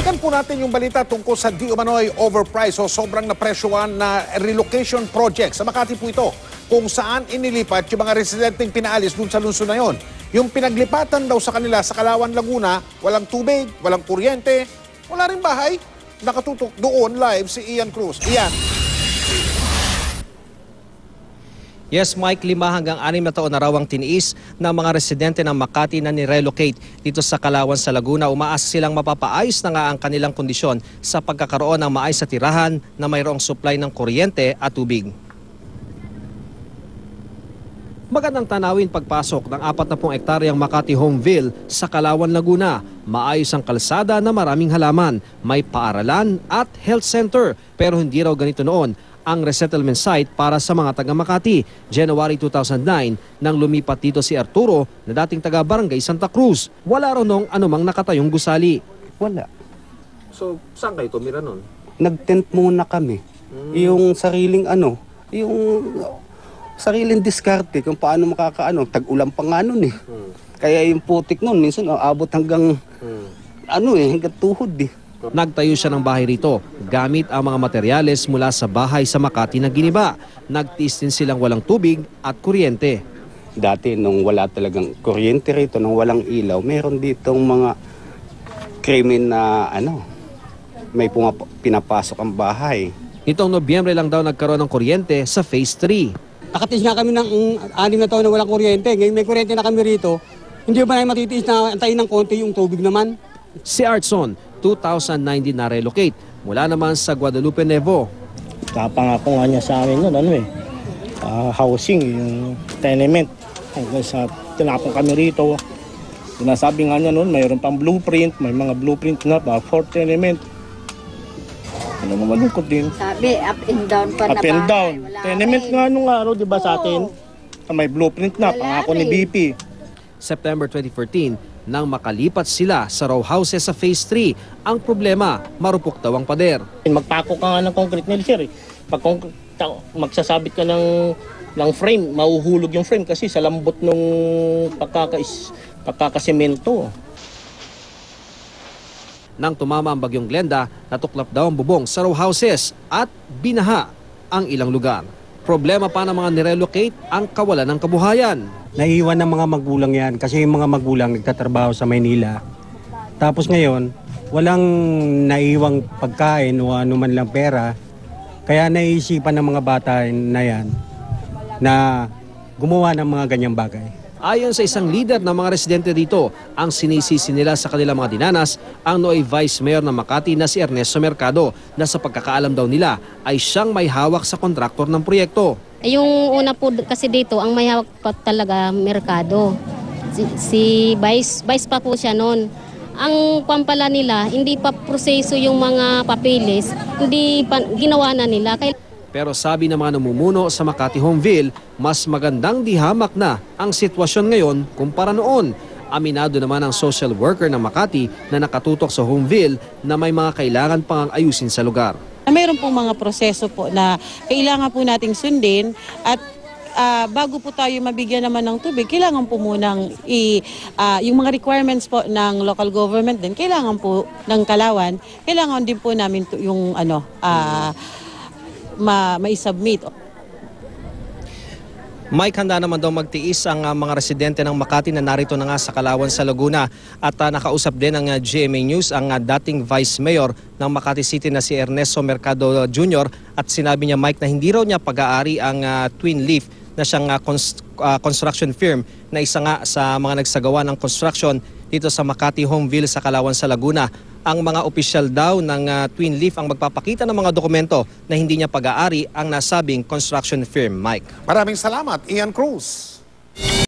Balikan po natin yung balita tungkol sa di umano'y overpriced o sobrang napresyohan na relocation project. Sa Makati po ito, kung saan inilipat yung mga residenteng pinaalis dun sa lungsod na yon. Yung pinaglipatan daw sa kanila sa Calauan, Laguna, walang tubig, walang kuryente, wala rin bahay. Nakatutok doon live si Ian Cruz. Ian. Yes, Mike, 5 hanggang 6 na taon na raw ang tiniis ng mga residente ng Makati na nirelocate dito sa Calauan sa Laguna. Umaasa silang mapapaayos na nga ang kanilang kondisyon sa pagkakaroon ng maayos sa tirahan na mayroong supply ng kuryente at tubig. Magandang tanawin pagpasok ng 40 hektaryang Makati Homeville sa Calauan, Laguna. Maayos ang kalsada na maraming halaman, may paaralan at health center. Pero hindi raw ganito noon ang resettlement site para sa mga taga Makati. January 2009 nang lumipat dito si Arturo na dating taga Barangay Santa Cruz. Wala raw nung anumang nakatayong gusali. Wala. So, saan kayo tumira nun? Nag-tent muna kami. Yung sariling sariling diskarte kung paano makakaano. Tag-ulan pa nga nun eh. Kaya yung putik nun, minsan abot hanggang hanggang tuhod eh. Nagtayo siya ng bahay rito gamit ang mga materyales mula sa bahay sa Makati na giniba. Nagtiis din silang walang tubig at kuryente. Dati nung wala talagang kuryente rito, nung walang ilaw, meron ditong mga krimen na may pinapasok ang bahay. Nitong Nobyembre lang daw nagkaroon ng kuryente sa Phase 3. Nakatis nga kami ng 6 na taon na walang kuryente. Ngayon may kuryente na kami rito. Hindi ba na matitiis na antayin ng konti yung tubig naman? Si Artson, 2019 na relocate mula naman sa Guadalupe, Nevo. Kapangako nga niya sa amin yun, housing, yung tenement. Hanggang sa tinapong kami rito. Sinasabi nga niya noon, mayroon pang blueprint, may mga blueprint na ba for tenement. Ano mo malungkot din? Sabi, up and down pa na up and down. Tenement nga nung araw, di ba sa atin? May blueprint na, pangako ni BP. September 2014, nang makalipat sila sa row houses sa Phase 3. Ang problema, marupok daw ang pader. Magpako ka nga ng concrete nila, sir. Pag magsasabit ka ng frame, mahuhulog yung frame kasi sa lambot nung pagkakasemento. Nang tumama ang bagyong Glenda, natuklap daw ang bubong sa row houses at binaha ang ilang lugar. Problema pa ng mga nirelocate ang kawalan ng kabuhayan. Naiiwan ng mga magulang yan kasi yung mga magulang nagtatrabaho sa Maynila. Tapos ngayon, walang naiiwang pagkain o anuman lang pera. Kaya naiisipan ng mga bata na yan na gumawa ng mga ganyang bagay. Ayon sa isang leader ng mga residente dito, ang sinisisi nila sa kanilang mga dinanas ang nooy Vice Mayor ng Makati na si Ernesto Mercado na sa pagkakaalam daw nila ay siyang may hawak sa kontraktor ng proyekto. Yung una po kasi dito, ang may hawak pa talaga Mercado. Si Vice pa po siya noon. Ang pampala nila, hindi pa proseso yung mga papeles, hindi pa ginawa na nila. Pero sabi ng mga namumuno sa Makati Homeville, mas magandang dihamak na ang sitwasyon ngayon kumpara noon. Aminado naman ang social worker ng Makati na nakatutok sa Homeville na may mga kailangan pang ayusin sa lugar. Mayroon pong mga proseso po na kailangan po nating sundin at bago po tayo mabigyan naman ng tubig, kailangan po munang yung mga requirements po ng local government din, kailangan po ng Calauan, kailangan din po namin yung ma-submit. Mike, handa naman daw magtiis ang mga residente ng Makati na narito na nga sa Calauan sa Laguna at nakausap din ng GMA News ang dating Vice Mayor ng Makati City na si Ernesto Mercado Jr. at sinabi niya, Mike, na hindi raw niya pag-aari ang Twin Leaf na siyang construction firm na isa nga sa mga nagsagawa ng construction dito sa Makati Homeville sa Calauan sa Laguna. Ang mga opisyal daw ng Twin Leaf ang magpapakita ng mga dokumento na hindi niya pag-aari ang nasabing construction firm. Mike. Maraming salamat, Ian Cruz.